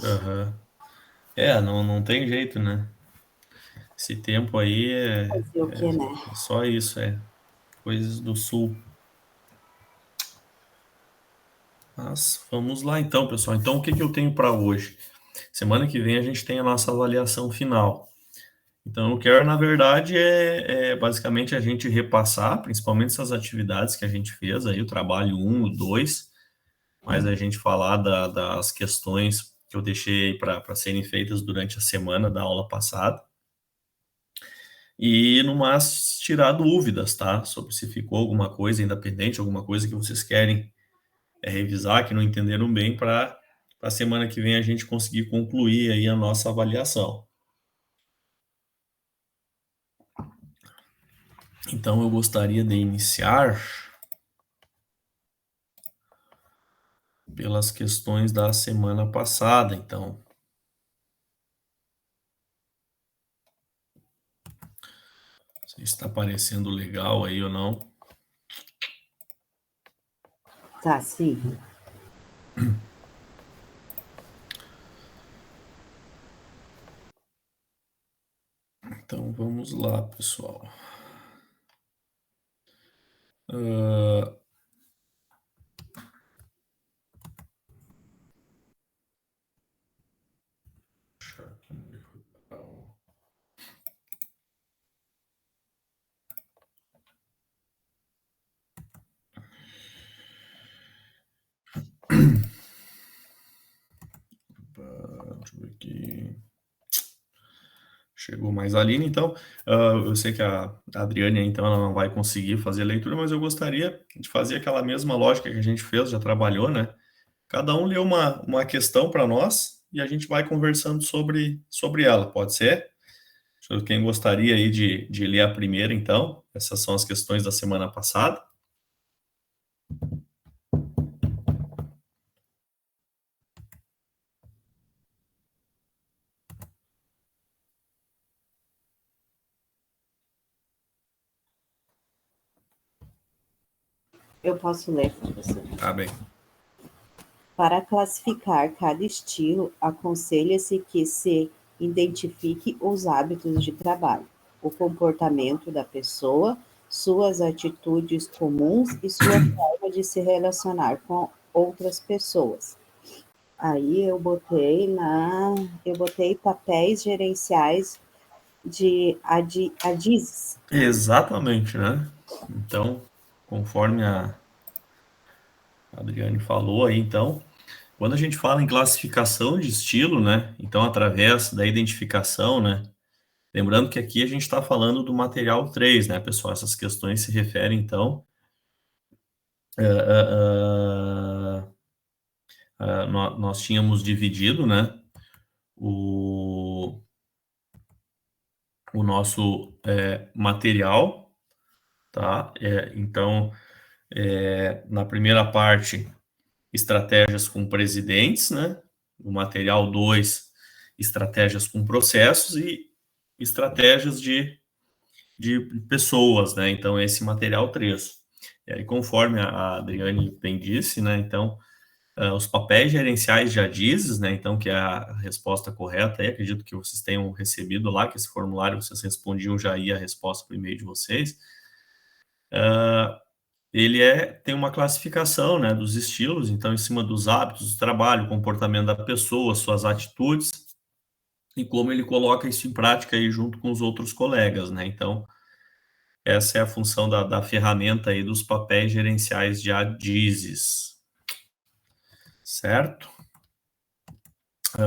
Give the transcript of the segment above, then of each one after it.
Aham. Não tem jeito, né? Esse tempo aí Fazer o que, né? é só isso, coisas do sul. Mas vamos lá então, pessoal. Então, o que que eu tenho para hoje? Semana que vem a gente tem a nossa avaliação final. Então, eu quero, na verdade, basicamente a gente repassar, principalmente essas atividades que a gente fez aí, o trabalho um, o 2, mas a gente falar das questões que eu deixei para serem feitas durante a semana da aula passada. E, no mais, tirar dúvidas, tá? Sobre se ficou alguma coisa independente, alguma coisa que vocês querem revisar, que não entenderam bem, para a semana que vem a gente conseguir concluir aí a nossa avaliação. Então, eu gostaria de iniciar pelas questões da semana passada, então. Não sei se está parecendo legal aí ou não. Tá, sim. Então, vamos lá, pessoal. Deixa eu ver aqui. Chegou mais a Aline, então. Eu sei que a Adriane, então, ela não vai conseguir fazer a leitura, mas eu gostaria de fazer aquela mesma lógica que a gente fez, já trabalhou, né? Cada um lê uma questão para nós e a gente vai conversando sobre ela, pode ser? Quem gostaria aí de ler a primeira, então? Essas são as questões da semana passada. Eu posso ler, professor. Tá bem. Para classificar cada estilo, aconselha-se que se identifique os hábitos de trabalho, o comportamento da pessoa, suas atitudes comuns e sua forma de se relacionar com outras pessoas. Aí eu botei papéis gerenciais de ADIS. Exatamente, né? Então, conforme a Adriane falou aí, então, quando a gente fala em classificação de estilo, né? Então, através da identificação, né? Lembrando que aqui a gente está falando do material 3, né, pessoal? Essas questões se referem, então, nós tínhamos dividido, né, o, o nosso material, tá? Então, na primeira parte, estratégias com presidentes, né? O material 2, estratégias com processos e estratégias de pessoas, né? Então, esse material 3. E aí, conforme a Adriane bem disse, né? Então, os papéis gerenciais de ADISES, né? Então, que é a resposta correta, aí acredito que vocês tenham recebido lá, que esse formulário vocês respondiam já aí a resposta por e-mail de vocês. Ele tem uma classificação, né, dos estilos, então, em cima dos hábitos do trabalho, comportamento da pessoa, suas atitudes, e como ele coloca isso em prática aí junto com os outros colegas, né? Então, essa é a função da ferramenta aí dos papéis gerenciais de ADISES, certo? Deixa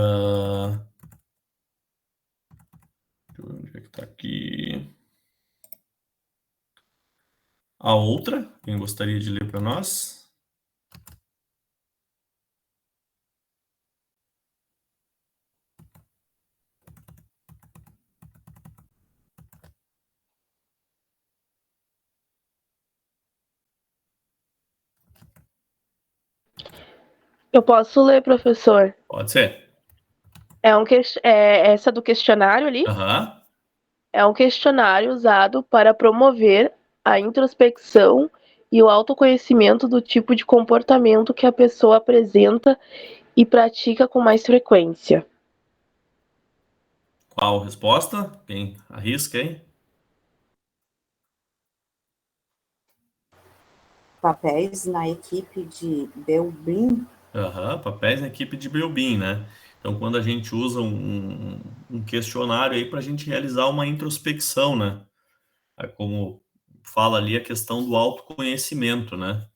eu ver onde é que tá aqui. A outra, quem gostaria de ler para nós? Eu posso ler, professor? Pode ser. Essa do questionário ali? Aham. É um questionário usado para promover a introspecção e o autoconhecimento do tipo de comportamento que a pessoa apresenta e pratica com mais frequência. Qual resposta? Quem arrisca, hein? Papéis na equipe de Belbin. Papéis na equipe de Belbin, né? Então, quando a gente usa um questionário aí para a gente realizar uma introspecção, né? Como fala ali a questão do autoconhecimento, né?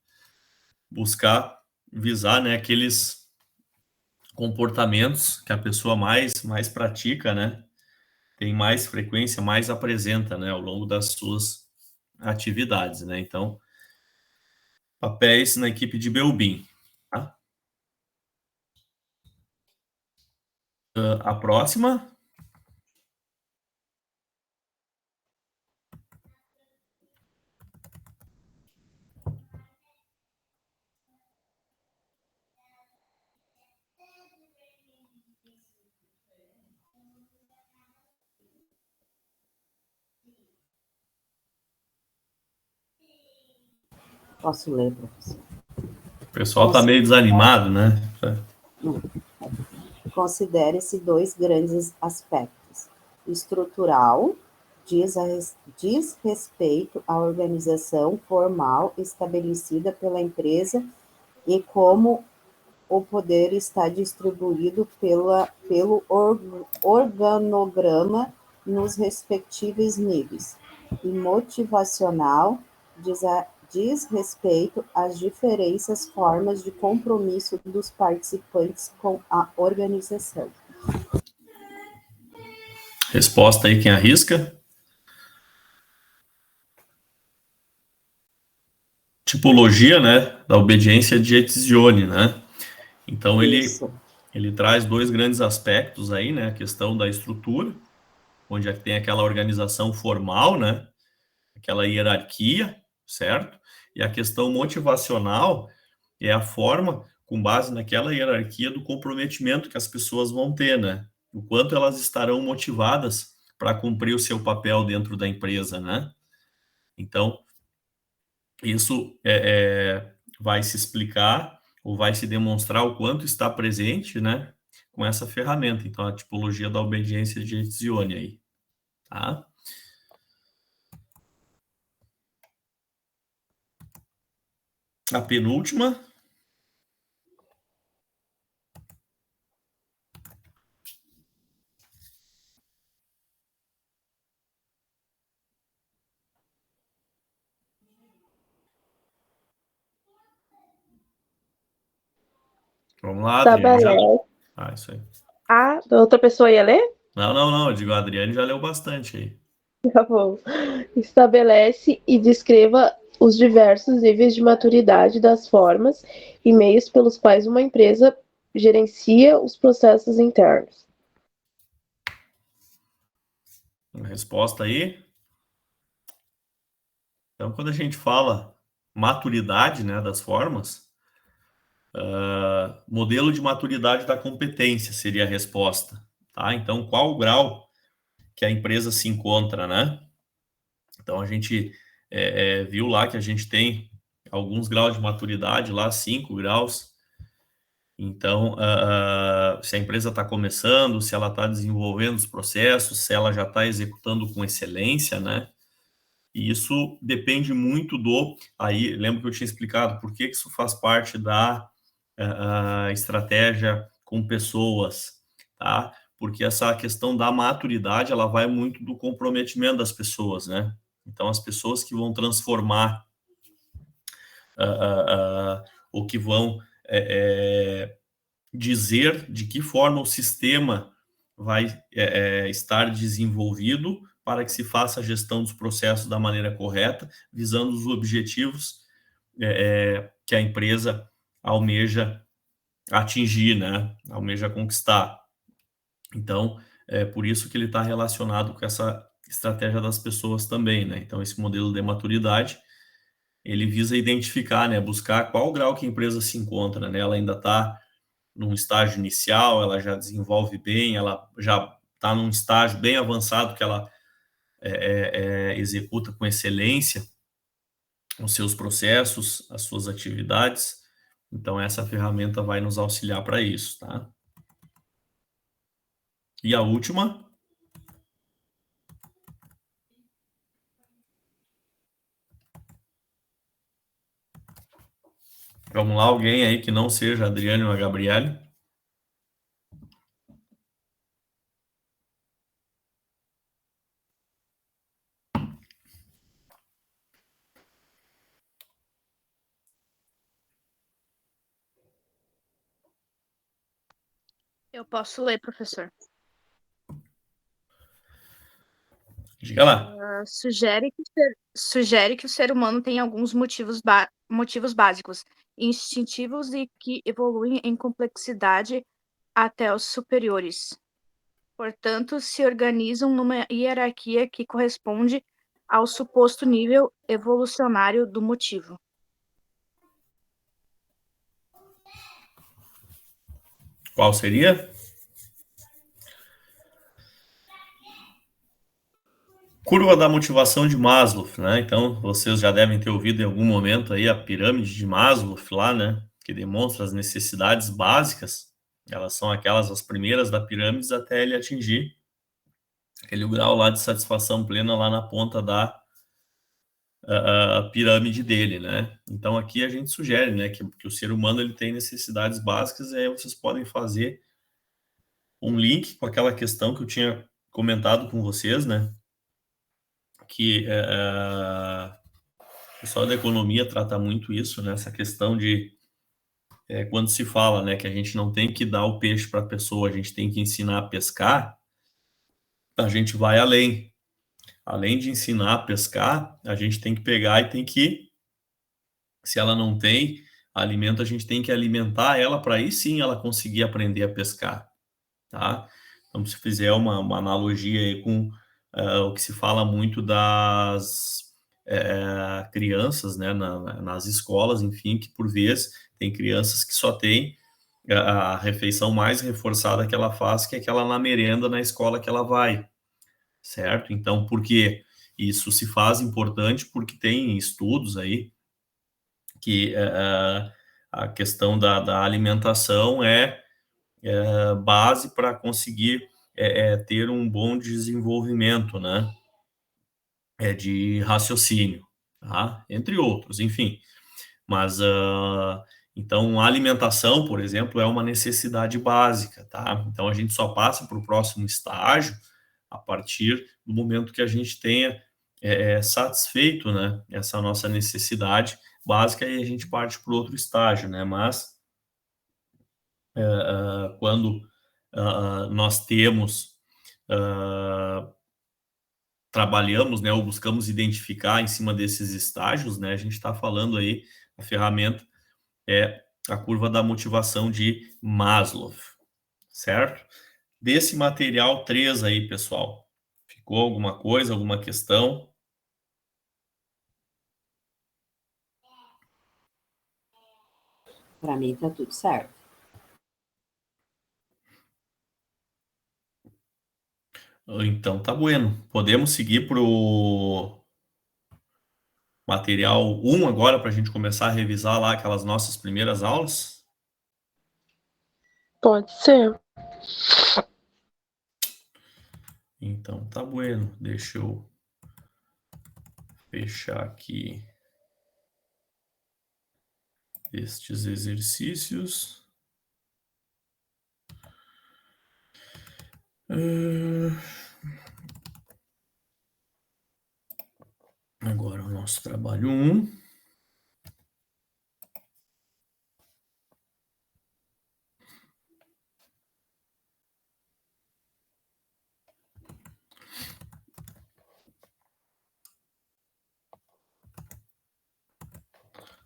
Buscar visar, né, aqueles comportamentos que a pessoa mais pratica, né? Tem mais frequência, mais apresenta, né, ao longo das suas atividades, né? Então, papéis na equipe de Belbin. Tá? A próxima. Posso ler, professor? O pessoal está meio desanimado, né? Considere-se dois grandes aspectos. Estrutural, diz respeito à organização formal estabelecida pela empresa e como o poder está distribuído pelo organograma nos respectivos níveis. E motivacional diz respeito às diferentes formas de compromisso dos participantes com a organização. Resposta aí, quem arrisca? Tipologia, né, da obediência de Etzioni, né? Então, ele traz dois grandes aspectos aí, né? A questão da estrutura, onde tem aquela organização formal, né? Aquela hierarquia, certo? E a questão motivacional é a forma, com base naquela hierarquia, do comprometimento que as pessoas vão ter, né? O quanto elas estarão motivadas para cumprir o seu papel dentro da empresa, né? Então, isso vai se explicar ou vai se demonstrar o quanto está presente, né, com essa ferramenta. Então, a tipologia da obediência de Etzioni aí, tá? A penúltima. Vamos lá, Adriane. Isso aí. A outra pessoa ia ler? Não. Eu digo, a Adriane já leu bastante aí. Tá bom. Estabelece e descreva os diversos níveis de maturidade das formas e meios pelos quais uma empresa gerencia os processos internos. Uma resposta aí. Então, quando a gente fala maturidade, né, das formas, modelo de maturidade da competência seria a resposta, tá? Então, qual o grau que a empresa se encontra, né? Então, a gente viu lá que a gente tem alguns graus de maturidade lá, 5 graus. Então, se a empresa está começando, se ela está desenvolvendo os processos, se ela já está executando com excelência, né? E isso depende muito Aí, lembra que eu tinha explicado por que isso faz parte da estratégia com pessoas, tá? Porque essa questão da maturidade, ela vai muito do comprometimento das pessoas, né? Então, as pessoas que vão transformar ou que vão dizer de que forma o sistema vai estar desenvolvido para que se faça a gestão dos processos da maneira correta, visando os objetivos que a empresa almeja atingir, né? Almeja conquistar. Então, é por isso que ele está relacionado com essa estratégia das pessoas também, né? Então, esse modelo de maturidade, ele visa identificar, né? Buscar qual grau que a empresa se encontra, né? Ela ainda está num estágio inicial, ela já desenvolve bem, ela já está num estágio bem avançado que ela executa com excelência os seus processos, as suas atividades. Então, essa ferramenta vai nos auxiliar para isso, tá? E a última? Vamos lá, alguém aí que não seja a Adriane ou a Gabriele? Eu posso ler, professor. Diga lá. Sugere que o ser humano tem alguns motivos básicos, instintivos e que evoluem em complexidade até os superiores. Portanto, se organizam numa hierarquia que corresponde ao suposto nível evolucionário do motivo. Qual seria? Curva da motivação de Maslow, né? Então, vocês já devem ter ouvido em algum momento aí a pirâmide de Maslow lá, né? Que demonstra as necessidades básicas. Elas são aquelas, as primeiras da pirâmide, até ele atingir aquele grau lá de satisfação plena lá na ponta da pirâmide dele, né? Então, aqui a gente sugere, né? Que o ser humano ele tem necessidades básicas, e aí vocês podem fazer um link com aquela questão que eu tinha comentado com vocês, né? Que o pessoal da economia trata muito isso, né? Essa questão de quando se fala, né, que a gente não tem que dar o peixe para a pessoa, a gente tem que ensinar a pescar, a gente vai além. Além de ensinar a pescar, a gente tem que pegar e tem que, se ela não tem alimento, a gente tem que alimentar ela para aí sim ela conseguir aprender a pescar, tá? Então, se fizer uma analogia aí com o que se fala muito das crianças, né, nas escolas, enfim, que por vezes tem crianças que só têm a refeição mais reforçada que ela faz, que é aquela na merenda na escola que ela vai, certo? Então, por que isso se faz importante? Porque tem estudos aí que a questão da alimentação é base para conseguir ter um bom desenvolvimento, né? De raciocínio, tá? Entre outros, enfim. Mas, então, a alimentação, por exemplo, é uma necessidade básica, tá? Então, a gente só passa para o próximo estágio a partir do momento que a gente tenha satisfeito, né, essa nossa necessidade básica, e a gente parte para outro estágio, né? Mas, quando nós temos, trabalhamos, né, ou buscamos identificar em cima desses estágios, né, a gente está falando aí, a ferramenta é a curva da motivação de Maslow, certo? Desse material 3 aí, pessoal, ficou alguma coisa, alguma questão? Para mim tá tudo certo. Então tá bueno. Podemos seguir pro material 1 agora, para a gente começar a revisar lá aquelas nossas primeiras aulas? Pode ser. Então tá bueno. Deixa eu fechar aqui estes exercícios. Agora o nosso trabalho 1.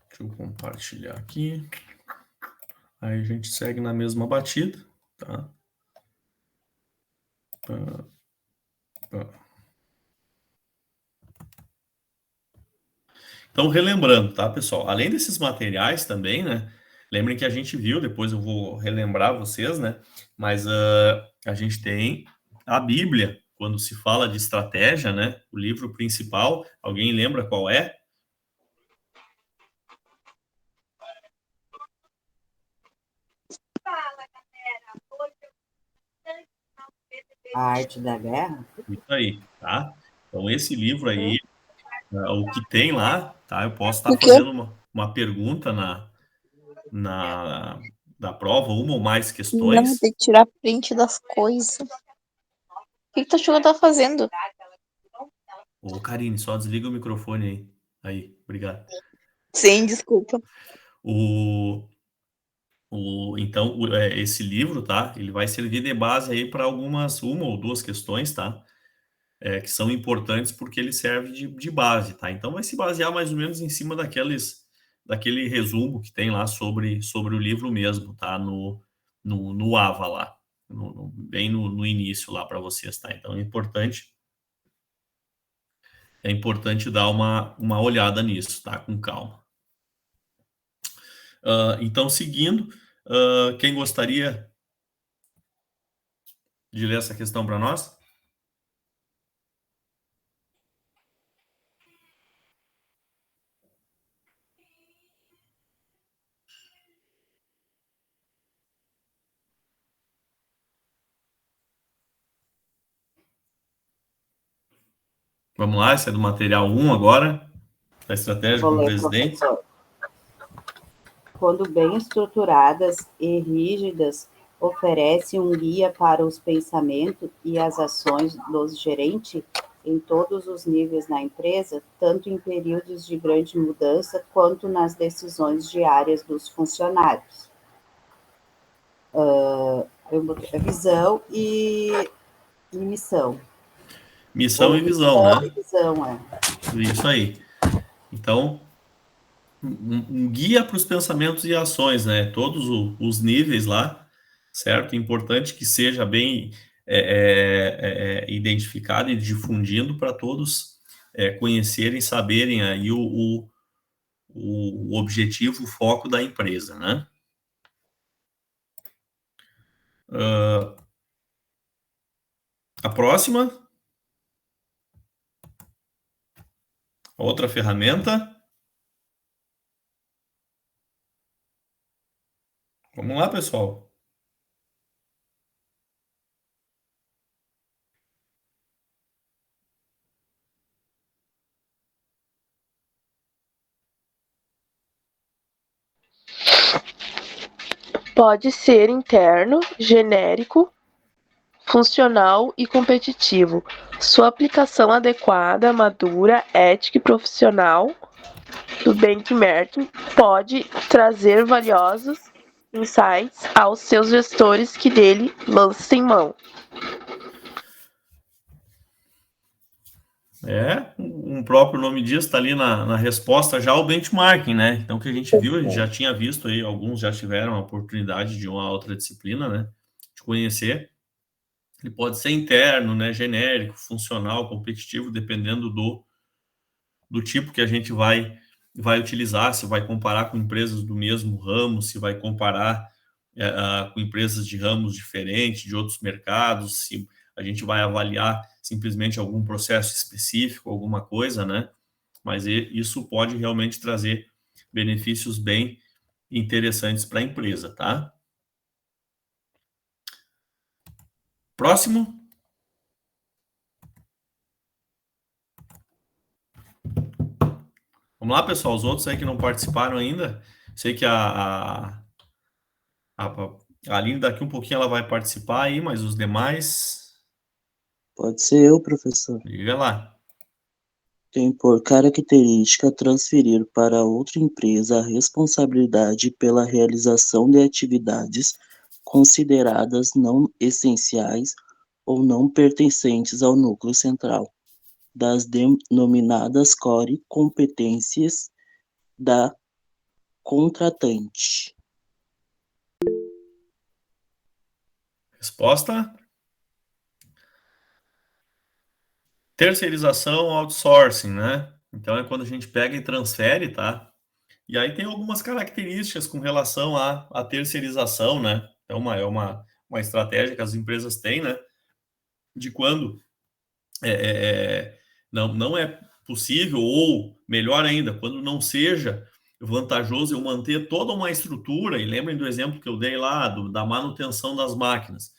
Deixa eu compartilhar aqui. Aí a gente segue na mesma batida, tá? Então, relembrando, tá, pessoal? Além desses materiais também, né? Lembrem que a gente viu, depois eu vou relembrar vocês, né? Mas a gente tem a Bíblia, quando se fala de estratégia, né? O livro principal, alguém lembra qual é? A Arte da Guerra? Isso aí, tá? Então, esse livro aí, o que tem lá, tá? Eu posso estar fazendo uma pergunta da prova, uma ou mais Não, questões. tem que tirar print das coisas. O que tu achou que eu tava fazendo? Ô, Karine, só desliga o microfone aí. Aí, obrigado. Sim, desculpa. Então, esse livro, tá? Ele vai servir de base aí para uma ou duas questões, tá? Que são importantes porque ele serve de base, tá? Então, vai se basear mais ou menos em cima daquele resumo que tem lá sobre o livro mesmo, tá? No AVA lá, bem no início lá para vocês, tá? Então, é importante dar uma olhada nisso, tá? Com calma. Então, seguindo, quem gostaria de ler essa questão para nós? Vamos lá, esse é do material 1 agora, da estratégia Vou com o ler, presidente. professor. Quando bem estruturadas e rígidas, oferece um guia para os pensamentos e as ações dos gerentes em todos os níveis na empresa, tanto em períodos de grande mudança quanto nas decisões diárias dos funcionários. Eu botei a visão e missão. Missão Ou e visão, missão né? e visão, Isso aí. Então, um guia para os pensamentos e ações, né? Todos os níveis lá, certo? Importante que seja bem identificado e difundindo para todos conhecerem, saberem aí o objetivo, o foco da empresa, né? A próxima, outra ferramenta. Vamos lá, pessoal. Pode ser interno, genérico, funcional e competitivo. Sua aplicação adequada, madura, ética e profissional do benchmarking pode trazer valiosos insights aos seus gestores que dele lancem mão. Um próprio nome diz, está ali na resposta já o benchmarking, né? Então, o que a gente viu, a gente já tinha visto aí, alguns já tiveram a oportunidade de uma outra disciplina, né? De conhecer. Ele pode ser interno, né? Genérico, funcional, competitivo, dependendo do tipo que a gente vai utilizar, se vai comparar com empresas do mesmo ramo, se vai comparar com empresas de ramos diferentes, de outros mercados, se a gente vai avaliar simplesmente algum processo específico, alguma coisa, né? Mas isso pode realmente trazer benefícios bem interessantes para a empresa, tá? Próximo. Vamos lá, pessoal, os outros aí que não participaram ainda. Sei que a Aline daqui um pouquinho ela vai participar aí, mas os demais... Pode ser eu, professor. Diga lá. Tem por característica transferir para outra empresa a responsabilidade pela realização de atividades consideradas não essenciais ou não pertencentes ao núcleo central, das denominadas core competências da contratante. Resposta? Terceirização, outsourcing, né? Então é quando a gente pega e transfere, tá? E aí tem algumas características com relação à terceirização, né? É uma estratégia que as empresas têm, né? De quando não é possível, ou melhor ainda, quando não seja vantajoso eu manter toda uma estrutura, e lembrem do exemplo que eu dei lá, da manutenção das máquinas.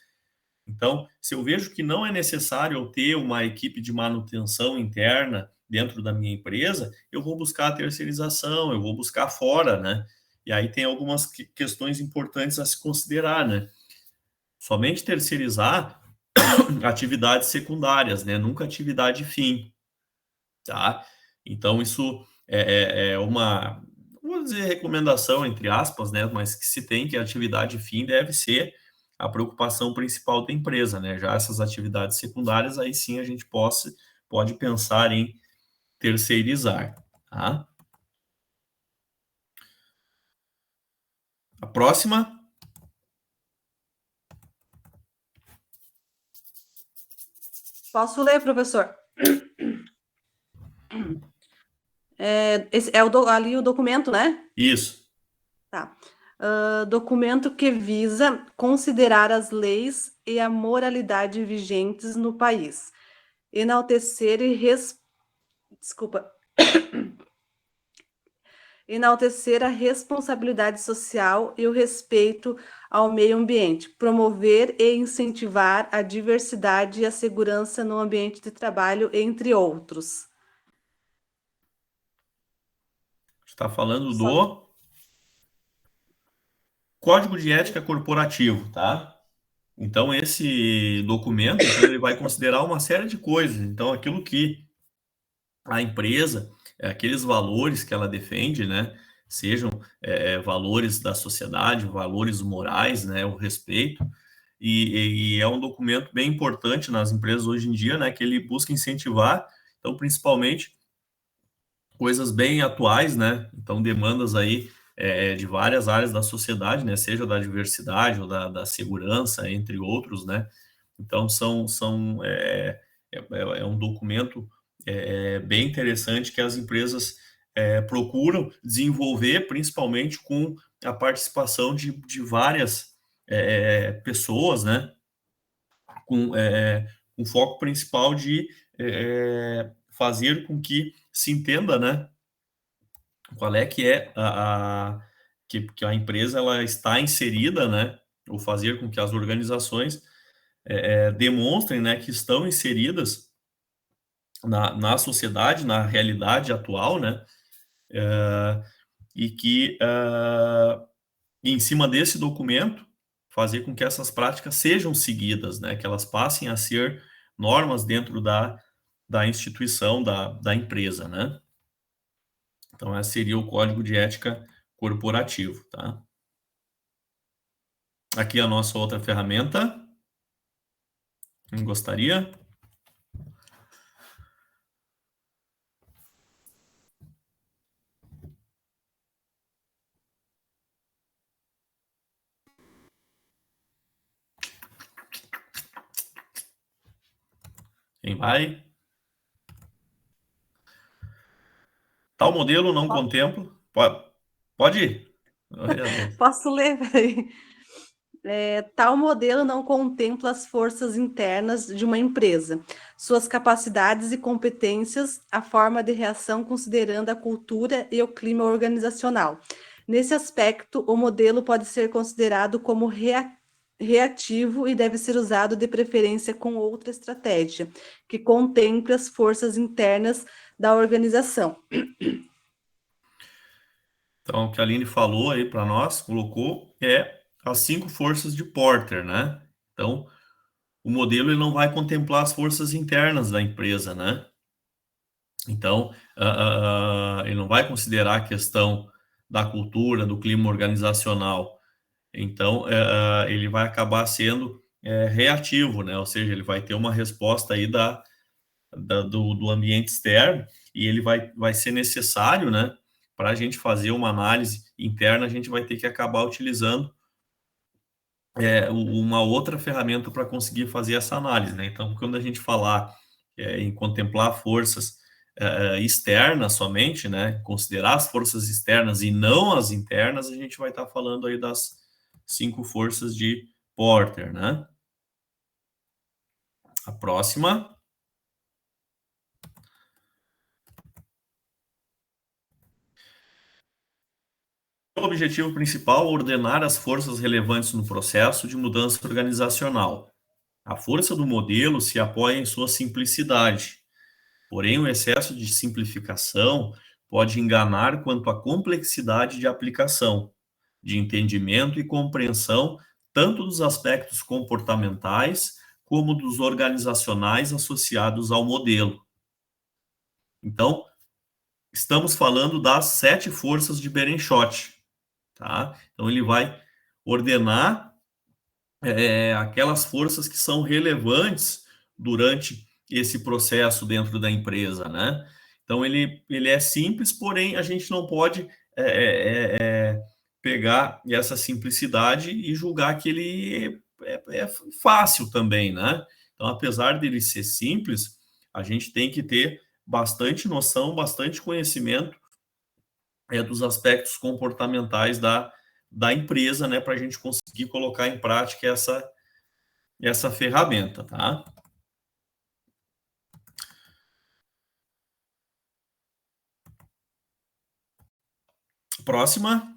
Então, se eu vejo que não é necessário eu ter uma equipe de manutenção interna dentro da minha empresa, eu vou buscar a terceirização, eu vou buscar fora, né? E aí tem algumas questões importantes a se considerar, né? Somente terceirizar atividades secundárias, né? Nunca atividade fim, tá? Então, isso é uma, vou dizer, recomendação, entre aspas, né? Mas que se tem que a atividade fim deve ser a preocupação principal da empresa, né? Já essas atividades secundárias, aí sim a gente pode pensar em terceirizar, tá? A próxima. Posso ler, professor? Esse é ali o documento, né? Isso. Tá. Documento que visa considerar as leis e a moralidade vigentes no país, enaltecer enaltecer a responsabilidade social e o respeito ao meio ambiente, promover e incentivar a diversidade e a segurança no ambiente de trabalho, entre outros. Está falando do Código de Ética Corporativo, tá? Então, esse documento, então, ele vai considerar uma série de coisas. Então, aquilo que a empresa, aqueles valores que ela defende, né? Sejam valores da sociedade, valores morais, né? O respeito. E é um documento bem importante nas empresas hoje em dia, né? Que ele busca incentivar, então, principalmente, coisas bem atuais, né? Então, demandas aí de várias áreas da sociedade, né? Seja da diversidade ou da segurança, entre outros, né? Então, é um documento bem interessante que as empresas procuram desenvolver, principalmente com a participação de várias pessoas, né? Com foco principal de fazer com que se entenda, né? Qual é que é que a empresa ela está inserida, né? Ou fazer com que as organizações demonstrem, né, que estão inseridas na sociedade, na realidade atual, né? E que em cima desse documento fazer com que essas práticas sejam seguidas, né? Que elas passem a ser normas dentro da instituição, da empresa, né? Então, esse seria o Código de Ética Corporativo, tá? Aqui a nossa outra ferramenta. Quem gostaria? Quem vai? Tal modelo não contempla. Pode ir. Posso ler? Tal modelo não contempla as forças internas de uma empresa, suas capacidades e competências, a forma de reação considerando a cultura e o clima organizacional. Nesse aspecto, o modelo pode ser considerado como reativo e deve ser usado de preferência com outra estratégia, que contemple as forças internas da organização. Então, o que a Aline falou aí para nós, colocou, as 5 forças de Porter, né? Então, o modelo ele não vai contemplar as forças internas da empresa, né? Então, ele não vai considerar a questão da cultura, do clima organizacional. Então, ele vai acabar sendo reativo, né? Ou seja, ele vai ter uma resposta aí do ambiente externo e ele vai ser necessário, né? Para a gente fazer uma análise interna, a gente vai ter que acabar utilizando uma outra ferramenta para conseguir fazer essa análise, né? Então, quando a gente falar em contemplar forças externas somente, né? Considerar as forças externas e não as internas, a gente vai estar falando aí das 5 forças de Porter, né? A próxima. O objetivo principal é ordenar as forças relevantes no processo de mudança organizacional. A força do modelo se apoia em sua simplicidade, porém o excesso de simplificação pode enganar quanto à complexidade de aplicação, de entendimento e compreensão tanto dos aspectos comportamentais como dos organizacionais associados ao modelo. Então, estamos falando das 7 forças de Berenschott, tá? Então, ele vai ordenar aquelas forças que são relevantes durante esse processo dentro da empresa, né? Então, ele é simples, porém, a gente não pode pegar essa simplicidade e julgar que ele é fácil também, né? Então, apesar dele ser simples, a gente tem que ter bastante noção, bastante conhecimento dos aspectos comportamentais da empresa, né, para a gente conseguir colocar em prática essa ferramenta, tá? Próxima.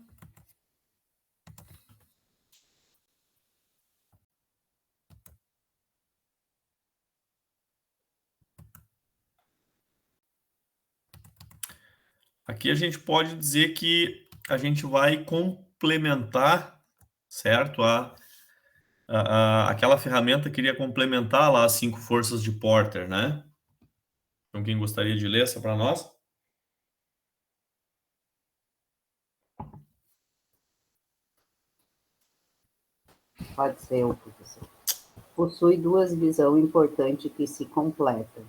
Aqui a gente pode dizer que a gente vai complementar, certo? Aquela ferramenta queria complementar lá as 5 forças de Porter, né? Então, quem gostaria de ler essa para nós? Pode ser o professor. Possui 2 visões importantes que se completam.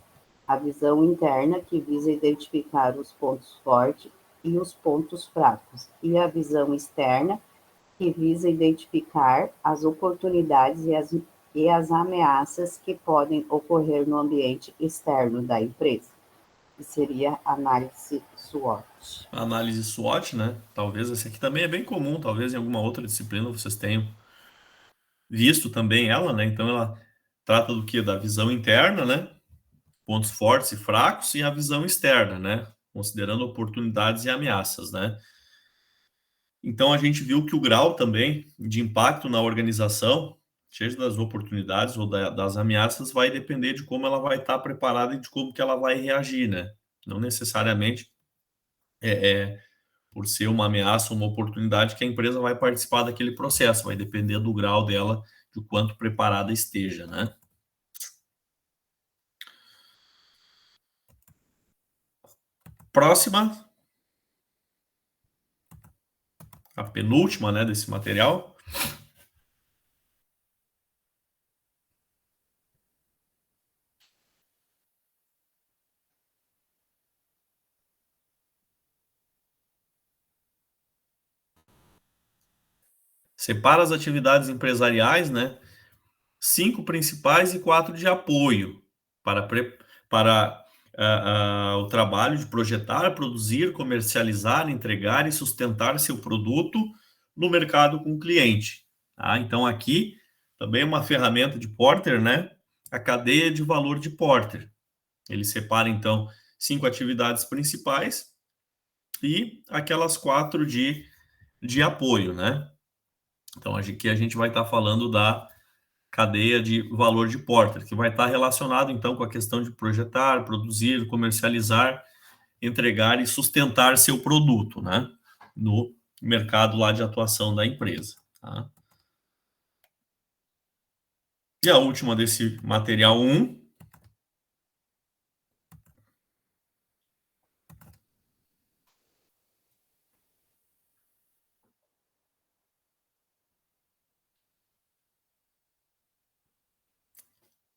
A visão interna, que visa identificar os pontos fortes e os pontos fracos, e a visão externa, que visa identificar as oportunidades e as ameaças que podem ocorrer no ambiente externo da empresa, que seria análise SWOT. Análise SWOT, né? Talvez esse aqui também é bem comum, talvez em alguma outra disciplina vocês tenham visto também ela, né? Então ela trata do quê? Da visão interna, né? Pontos fortes e fracos, e a visão externa, né? Considerando oportunidades e ameaças, né? Então a gente viu que o grau também de impacto na organização, seja das oportunidades ou das ameaças, vai depender de como ela vai estar preparada e de como que ela vai reagir, né? Não necessariamente por ser uma ameaça ou uma oportunidade que a empresa vai participar daquele processo, vai depender do grau dela, de quanto preparada esteja, né? Próxima, a penúltima, né, desse material. Separa as atividades empresariais, né? 5 principais e 4 de apoio para o trabalho de projetar, produzir, comercializar, entregar e sustentar seu produto no mercado com o cliente. Tá? Então, aqui também uma ferramenta de Porter, né? A cadeia de valor de Porter. Ele separa, então, 5 atividades principais e aquelas 4 de apoio, né? Então, aqui a gente vai estar falando da cadeia de valor de Porter, que vai estar relacionado, então, com a questão de projetar, produzir, comercializar, entregar e sustentar seu produto, né? No mercado lá de atuação da empresa. Tá? E a última desse material 1.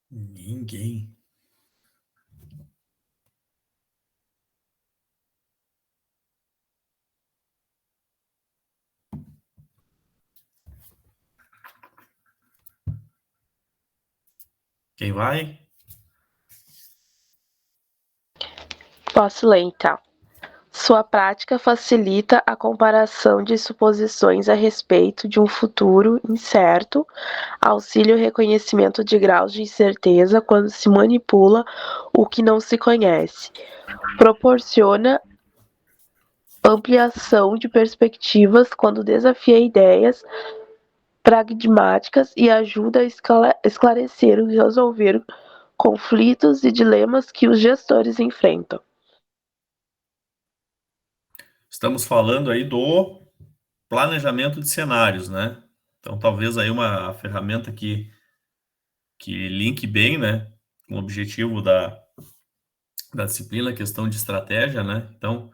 Ninguém. Quem vai? Posso ler, então. Sua prática facilita a comparação de suposições a respeito de um futuro incerto, auxilia o reconhecimento de graus de incerteza quando se manipula o que não se conhece, proporciona ampliação de perspectivas quando desafia ideias pragmáticas e ajuda a esclarecer e resolver conflitos e dilemas que os gestores enfrentam. Estamos falando aí do planejamento de cenários, né? Então, talvez aí uma ferramenta que linke bem, né, com o objetivo da disciplina, questão de estratégia, né? Então,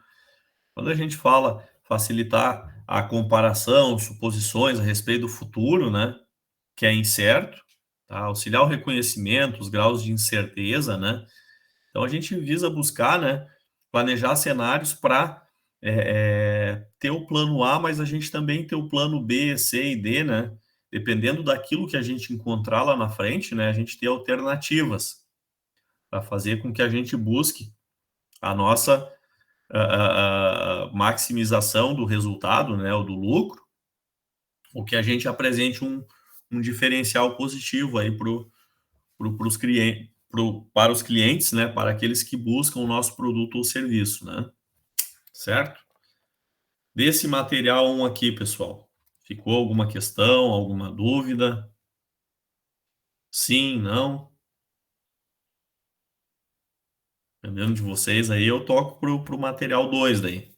quando a gente fala facilitar a comparação, suposições a respeito do futuro, né, que é incerto, tá? Auxiliar o reconhecimento, os graus de incerteza, né? Então, a gente visa buscar, né, planejar cenários para ter o plano A, mas a gente também ter o plano B, C e D, né? Dependendo daquilo que a gente encontrar lá na frente, né, a gente ter alternativas para fazer com que a gente busque a nossa maximização do resultado, né, ou do lucro, ou que a gente apresente um diferencial positivo aí para os clientes, né, para aqueles que buscam o nosso produto ou serviço, né, certo? Desse material 1 aqui, pessoal, ficou alguma questão, alguma dúvida? Sim, não? Dependendo de vocês aí, eu toco pro material 2 daí.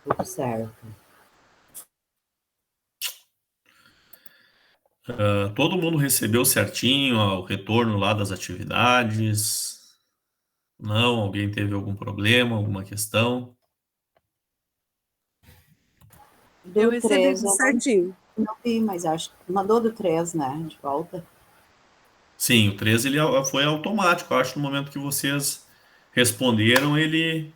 Tudo certo. Todo mundo recebeu certinho o retorno lá das atividades? Não? Alguém teve algum problema, alguma questão? Do Eu recebi 3 tudo eu certinho. não vi, mas acho que mandou do 3, né? De volta. Sim, o 13 ele foi automático. Eu acho que no momento que vocês responderam, ele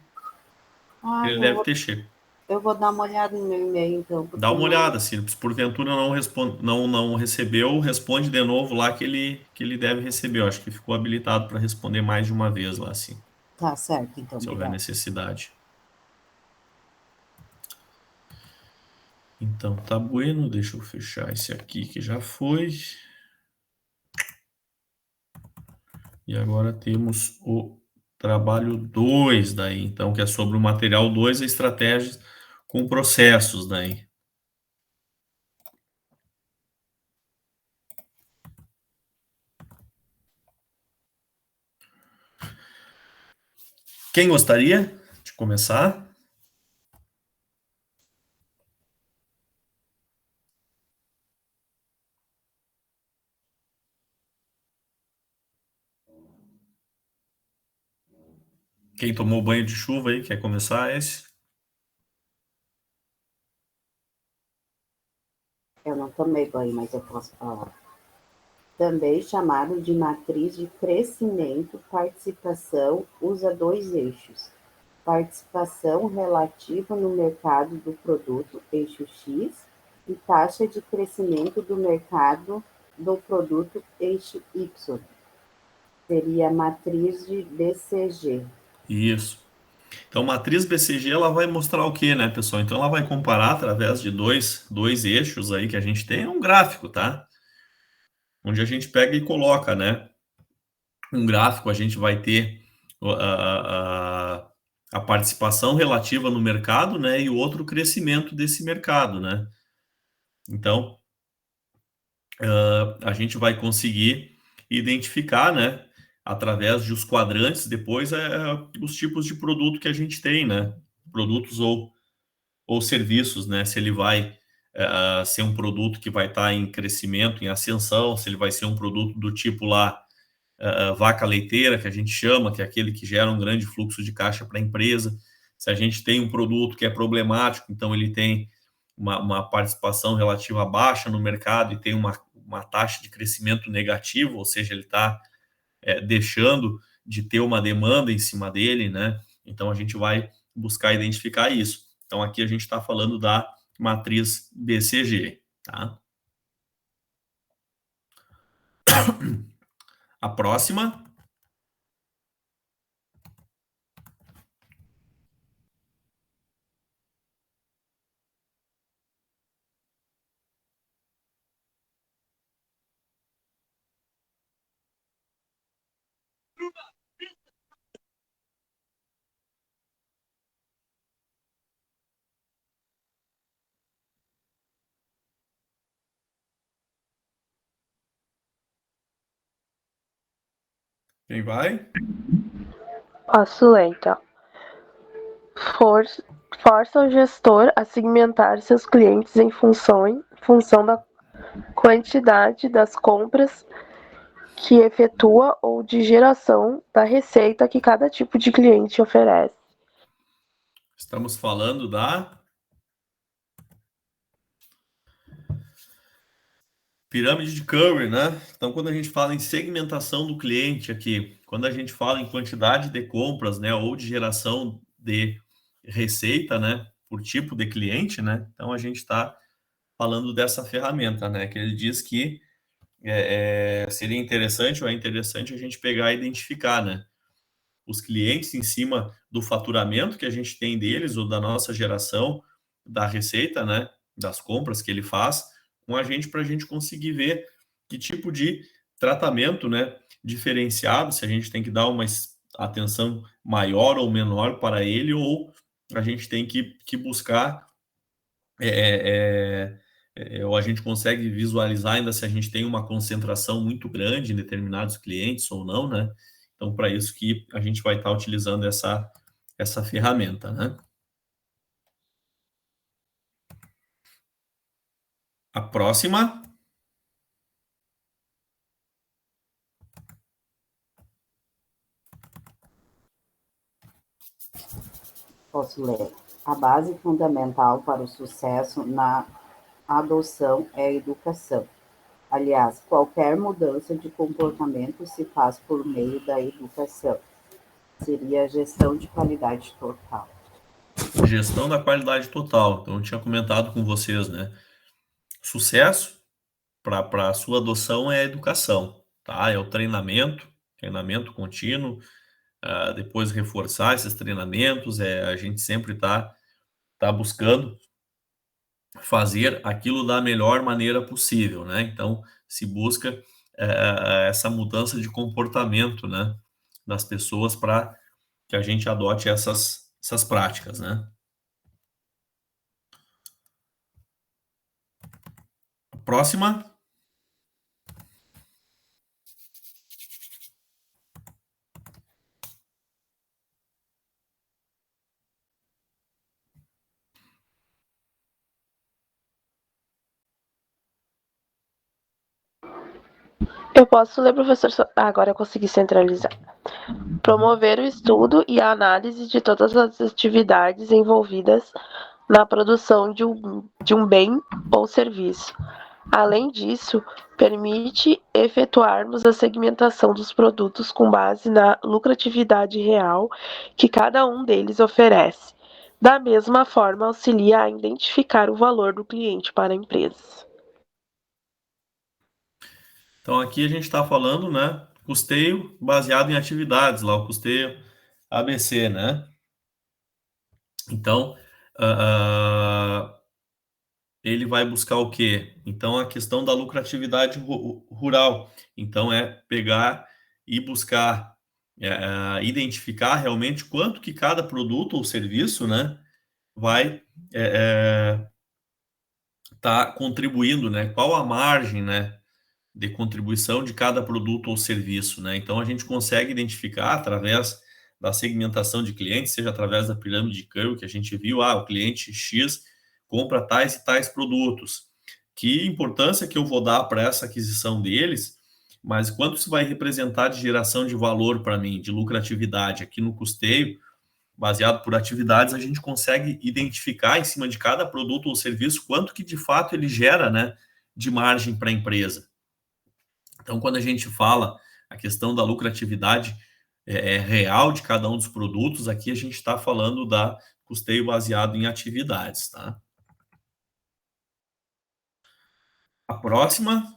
Ah, deve ter chego. eu vou dar uma olhada no meu e-mail, então, Dá porque uma não. olhada, se porventura não recebeu, responde de novo lá que ele deve receber. Eu acho que ficou habilitado para responder mais de uma vez lá, assim, Tá certo, então, se houver obrigada. necessidade. Então, tá bueno, deixa eu fechar esse aqui que já foi. E agora temos o trabalho 2 daí, então, que é sobre o material 2, a estratégias com processos daí. Quem gostaria de começar? Quem tomou banho de chuva aí, quer começar esse? Eu não tomei banho, mas eu posso falar. Também chamado de matriz de crescimento, participação, usa 2 eixos. Participação relativa no mercado do produto, eixo X, e taxa de crescimento do mercado do produto, eixo Y. Seria a matriz de BCG. Isso. Então, matriz BCG, ela vai mostrar o quê, né, pessoal? Então, ela vai comparar através de dois eixos aí que a gente tem, um gráfico, tá? Onde a gente pega e coloca, né? Um gráfico, a gente vai ter a participação relativa no mercado, né? E o outro, o crescimento desse mercado, né? Então, a gente vai conseguir identificar, né? Através dos quadrantes, depois, os tipos de produto que a gente tem, né? Produtos ou serviços, né? Se ele vai ser um produto que vai estar em crescimento, em ascensão, se ele vai ser um produto do tipo lá vaca leiteira, que a gente chama, que é aquele que gera um grande fluxo de caixa para a empresa. Se a gente tem um produto que é problemático, então ele tem uma participação relativa baixa no mercado e tem uma taxa de crescimento negativo, ou seja, ele está deixando de ter uma demanda em cima dele, né? Então a gente vai buscar identificar isso. Então aqui a gente está falando da matriz BCG, tá? A próxima Quem vai? Posso ler, então. Força o gestor a segmentar seus clientes em função da quantidade das compras que efetua ou de geração da receita que cada tipo de cliente oferece. Estamos falando da pirâmide de Curry, né? Então, quando a gente fala em segmentação do cliente aqui, quando a gente fala em quantidade de compras, né, ou de geração de receita, né, por tipo de cliente, né? Então, a gente está falando dessa ferramenta, né? Que ele diz que seria interessante ou é interessante a gente pegar e identificar, né? Os clientes em cima do faturamento que a gente tem deles ou da nossa geração da receita, né? Das compras que ele faz com a gente para a gente conseguir ver que tipo de tratamento, né? Diferenciado, se a gente tem que dar uma atenção maior ou menor para ele ou a gente tem que buscar ou a gente consegue visualizar ainda se a gente tem uma concentração muito grande em determinados clientes ou não, né? Então, para isso que a gente vai estar utilizando essa ferramenta, né? A próxima. Posso ler. A base fundamental para o sucesso na adoção é a educação. Aliás, qualquer mudança de comportamento se faz por meio da educação. Seria a gestão de qualidade total. Gestão da qualidade total. Então, eu tinha comentado com vocês, né? Sucesso para a sua adoção é a educação, tá? É o treinamento contínuo, depois reforçar esses treinamentos, a gente sempre tá buscando fazer aquilo da melhor maneira possível, né? Então, se busca essa mudança de comportamento, né, das pessoas para que a gente adote essas práticas, né? Próxima. Eu posso ler, professor? Agora eu consegui centralizar. Promover o estudo e a análise de todas as atividades envolvidas na produção de um bem ou serviço. Além disso, permite efetuarmos a segmentação dos produtos com base na lucratividade real que cada um deles oferece. Da mesma forma, auxilia a identificar o valor do cliente para a empresa. Então, aqui a gente está falando, né, custeio baseado em atividades, lá o custeio ABC, né? Então, ele vai buscar o quê? Então, a questão da lucratividade rural. Então, é pegar e buscar identificar realmente quanto que cada produto ou serviço, né, vai tá contribuindo, né? Qual a margem, né, de contribuição de cada produto ou serviço, né? Então, a gente consegue identificar através da segmentação de clientes, seja através da pirâmide de Curry, que a gente viu, o cliente X compra tais e tais produtos. Que importância que eu vou dar para essa aquisição deles, mas quanto isso vai representar de geração de valor para mim, de lucratividade aqui no custeio, baseado por atividades, a gente consegue identificar em cima de cada produto ou serviço quanto que de fato ele gera, né, de margem para a empresa. Então, quando a gente fala a questão da lucratividade real de cada um dos produtos, aqui a gente está falando da custeio baseado em atividades, tá? A próxima,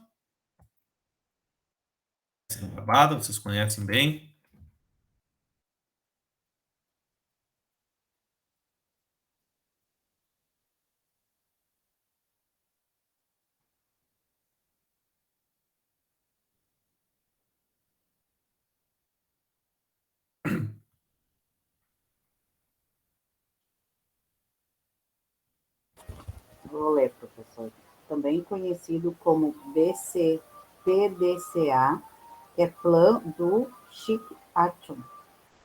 vocês conhecem bem. Vou ler, professor. Também conhecido como PDCA, é Plano do action,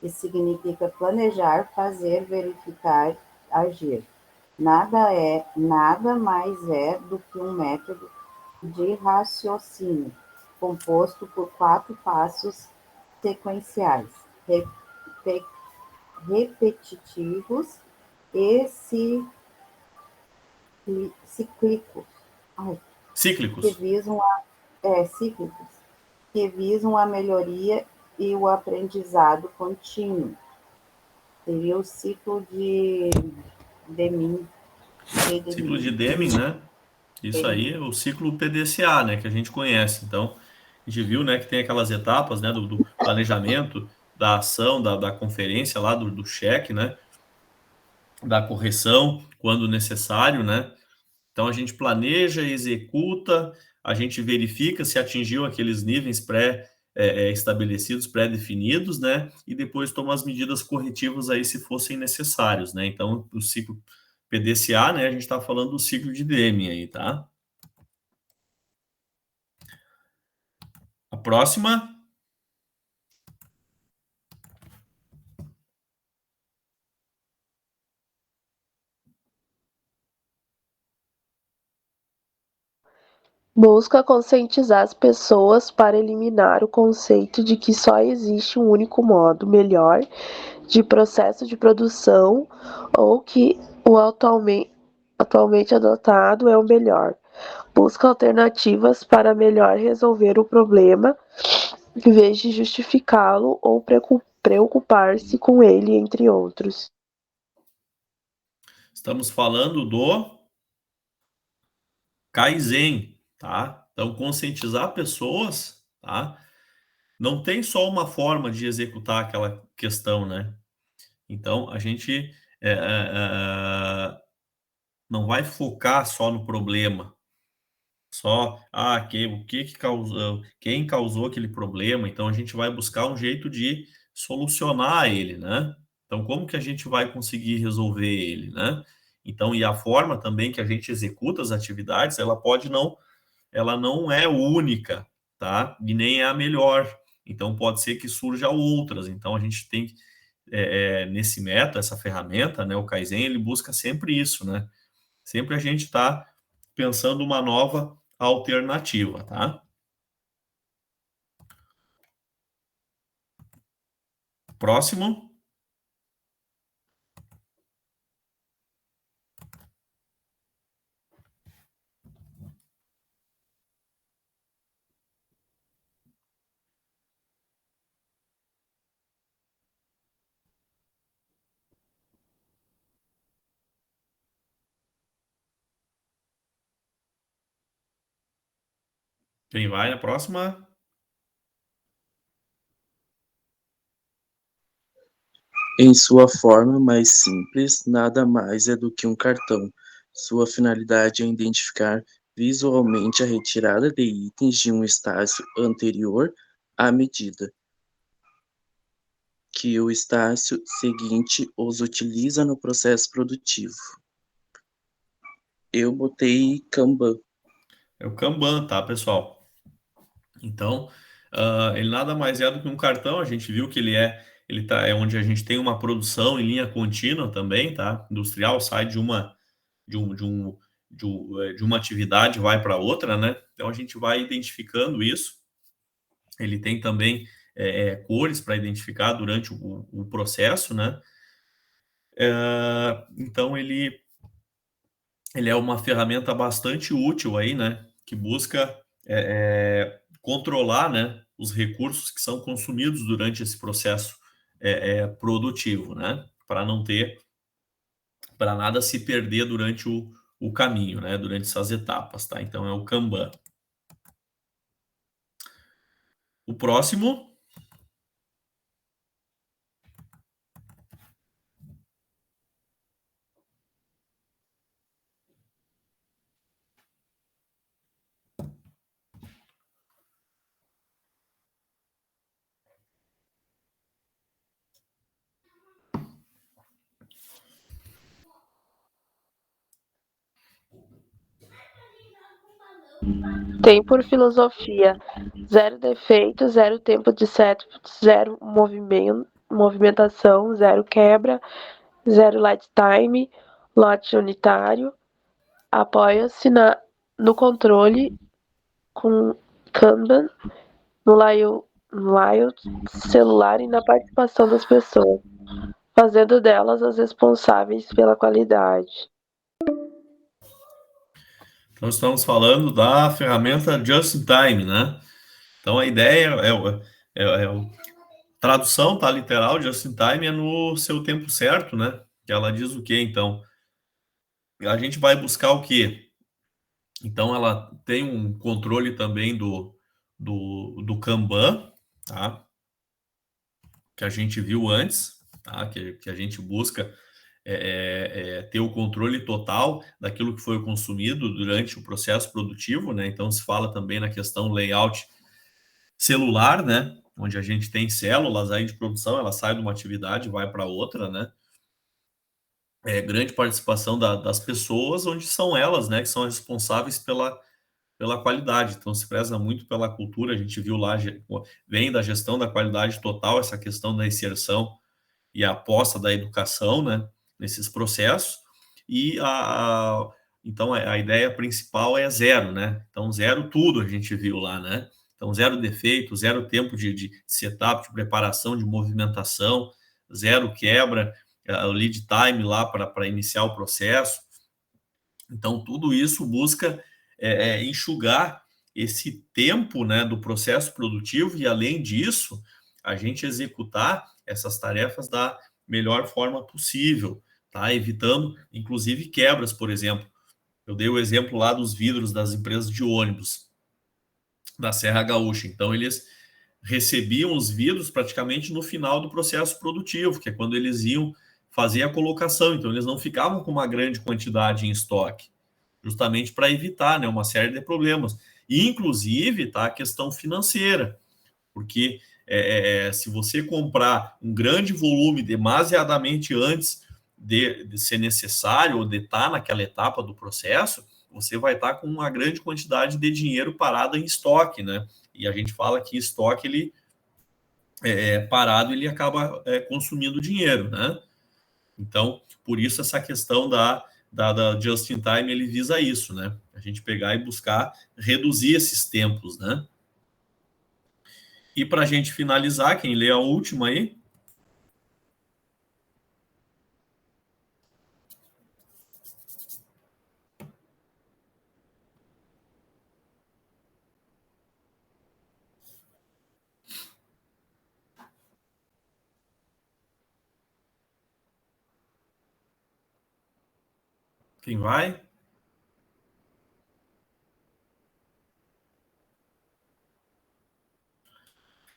que significa planejar, fazer, verificar, agir. Nada mais é do que um método de raciocínio, composto por 4 passos sequenciais, repetitivos e cíclicos, Cíclicos. cíclicos, que visam a melhoria e o aprendizado contínuo. Seria o ciclo de Deming. Ciclo de Deming, né? Isso aí é o ciclo PDCA, né? Que a gente conhece. Então, a gente viu, né, que tem aquelas etapas, né, do planejamento, da ação, da conferência lá, do cheque, né? Da correção, quando necessário, né? Então, a gente planeja, executa, a gente verifica se atingiu aqueles níveis estabelecidos, pré-definidos, né? E depois toma as medidas corretivas aí se fossem necessários, né? Então, o ciclo PDCA, né? A gente está falando do ciclo de Deming aí, tá? A próxima. Busca conscientizar as pessoas para eliminar o conceito de que só existe um único modo melhor de processo de produção ou que o atualmente adotado é o melhor. Busca alternativas para melhor resolver o problema, em vez de justificá-lo ou preocupar-se com ele, entre outros. Estamos falando do Kaizen, tá? Então, conscientizar pessoas, tá? Não tem só uma forma de executar aquela questão, né? Então, a gente não vai focar só no problema, só, o que causou, quem causou aquele problema, então a gente vai buscar um jeito de solucionar ele, né? Então, como que a gente vai conseguir resolver ele, né? Então, e a forma também que a gente executa as atividades, ela não é única, tá? E nem é a melhor. Então, pode ser que surja outras. Então, a gente tem que, nesse método, essa ferramenta, né, o Kaizen, ele busca sempre isso, né? Sempre a gente está pensando uma nova alternativa, tá? Próximo. Quem vai na próxima? Em sua forma mais simples, nada mais é do que um cartão. Sua finalidade é identificar visualmente a retirada de itens de um estágio anterior à medida que o estágio seguinte os utiliza no processo produtivo. Eu botei Kanban. É o Kanban, tá, pessoal? Então, ele nada mais é do que um cartão. A gente viu que é onde a gente tem uma produção em linha contínua também, tá? Industrial, sai de uma atividade, vai para outra, né? Então a gente vai identificando isso. Ele tem também cores para identificar durante o processo, né? Então ele é uma ferramenta bastante útil aí, né? Que busca controlar, né, os recursos que são consumidos durante esse processo produtivo, né? Para nada se perder durante o caminho, né? Durante essas etapas, tá? Então é o Kanban. O próximo. tem por filosofia 0 defeito, 0 tempo de setup, 0 movimentação, 0 quebra, 0 light time, lote unitário, apoia-se no controle com Kanban, no layout celular e na participação das pessoas, fazendo delas as responsáveis pela qualidade. Então, estamos falando da ferramenta Just in Time, né? Então, a ideia tradução, tá? Literal, Just in Time é no seu tempo certo, né? Que ela diz o quê, então? A gente vai buscar o quê? Então, ela tem um controle também do Kanban, tá? Que a gente viu antes, tá? Que a gente busca ter o controle total daquilo que foi consumido durante o processo produtivo, né? Então, se fala também na questão layout celular, né? Onde a gente tem células aí de produção, ela sai de uma atividade e vai para outra, né? Grande participação das pessoas, onde são elas, né, que são responsáveis pela qualidade. Então, se preza muito pela cultura, a gente viu lá, vem da gestão da qualidade total, essa questão da inserção e a aposta da educação, né, nesses processos, e então a ideia principal é zero, né, então zero tudo a gente viu lá, né, então zero defeito, zero tempo de setup, de preparação, de movimentação, zero quebra, o lead time lá para iniciar o processo. Então, tudo isso busca enxugar esse tempo, né, do processo produtivo e, além disso, a gente executar essas tarefas da melhor forma possível, tá? Evitando, inclusive, quebras, por exemplo. Eu dei o exemplo lá dos vidros das empresas de ônibus da Serra Gaúcha. Então, eles recebiam os vidros praticamente no final do processo produtivo, que é quando eles iam fazer a colocação. Então, eles não ficavam com uma grande quantidade em estoque, justamente para evitar, né, uma série de problemas. E, inclusive, tá, a questão financeira, porque se você comprar um grande volume demasiadamente antes de ser necessário ou de estar naquela etapa do processo, você vai estar com uma grande quantidade de dinheiro parado em estoque, né? E a gente fala que estoque, ele parado, ele acaba consumindo dinheiro, né? Então, por isso essa questão da Just in Time, ele visa isso, né? A gente pegar e buscar reduzir esses tempos, né? E para a gente finalizar, quem lê a última aí? Quem vai?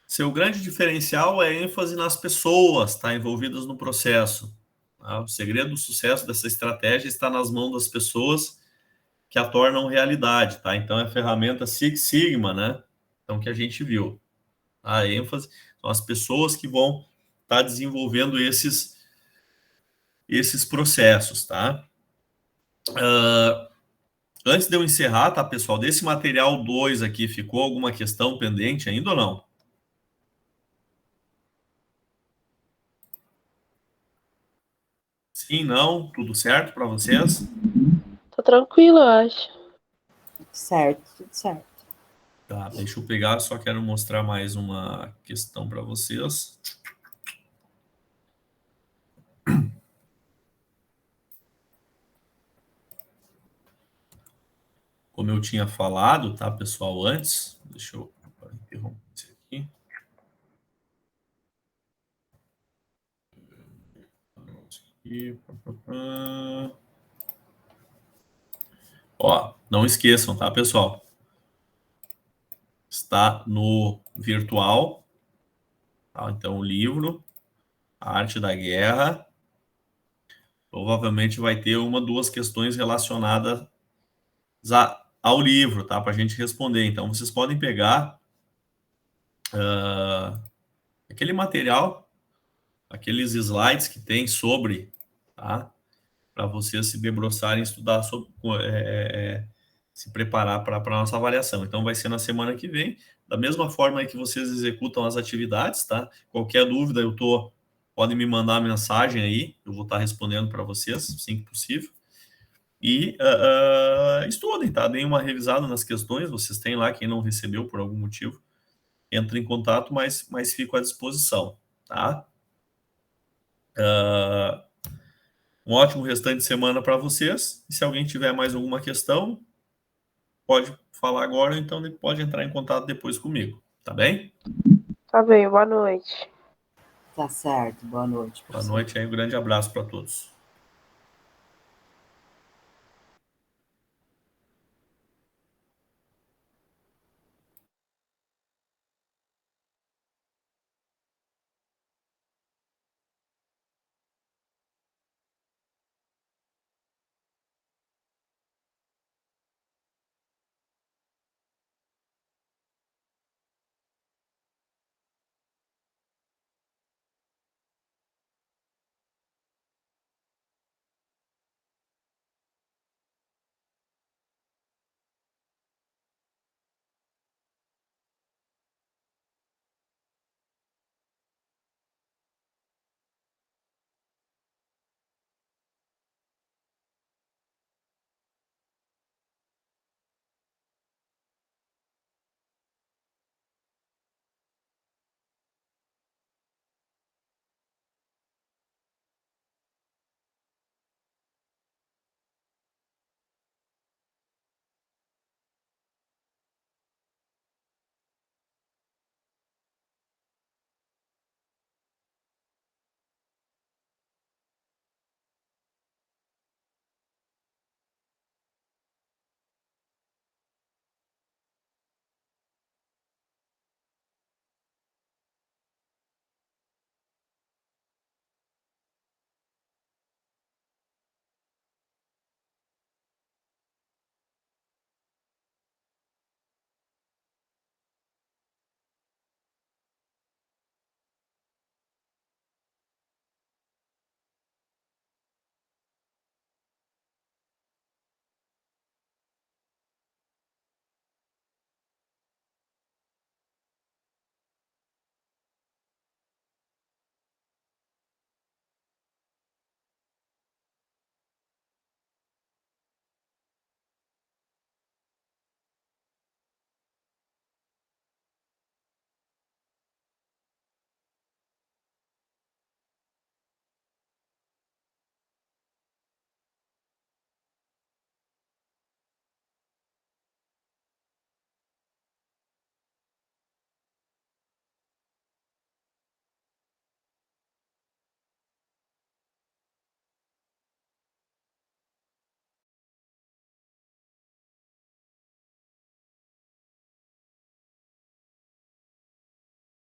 Seu grande diferencial é a ênfase nas pessoas, tá, envolvidas no processo. Tá? O segredo do sucesso dessa estratégia está nas mãos das pessoas que a tornam realidade, tá? Então, é a ferramenta Six Sigma, né? Então, que a gente viu. A ênfase são as pessoas que vão estar desenvolvendo esses processos, tá? Antes de eu encerrar, tá, pessoal? Desse material 2 aqui, ficou alguma questão pendente ainda ou não? Sim, não? Tudo certo para vocês? Tô tranquilo, eu acho. Certo, tudo certo. Tá, deixa eu pegar, só quero mostrar mais uma questão para vocês. Como eu tinha falado, tá, pessoal, antes, deixa eu interromper isso aqui. Ó, não esqueçam, tá, pessoal? Está no virtual, tá? Então, o livro, A Arte da Guerra, provavelmente vai ter uma, duas questões relacionadas ao livro, tá? Para a gente responder. Então, vocês podem pegar aquele material, aqueles slides que tem sobre, tá? Para vocês se debruçarem, estudar sobre, se preparar para a nossa avaliação. Então, vai ser na semana que vem, da mesma forma aí que vocês executam as atividades, tá? Qualquer dúvida, podem me mandar mensagem aí, eu vou estar respondendo para vocês, assim que possível. E estudem, tá? Deem uma revisada nas questões, vocês têm lá, quem não recebeu por algum motivo, entra em contato, mas fico à disposição, tá? Um ótimo restante de semana para vocês. E se alguém tiver mais alguma questão, pode falar agora, então pode entrar em contato depois comigo, tá bem? Tá bem, boa noite. Tá certo, boa noite. Boa noite aí, um grande abraço para todos.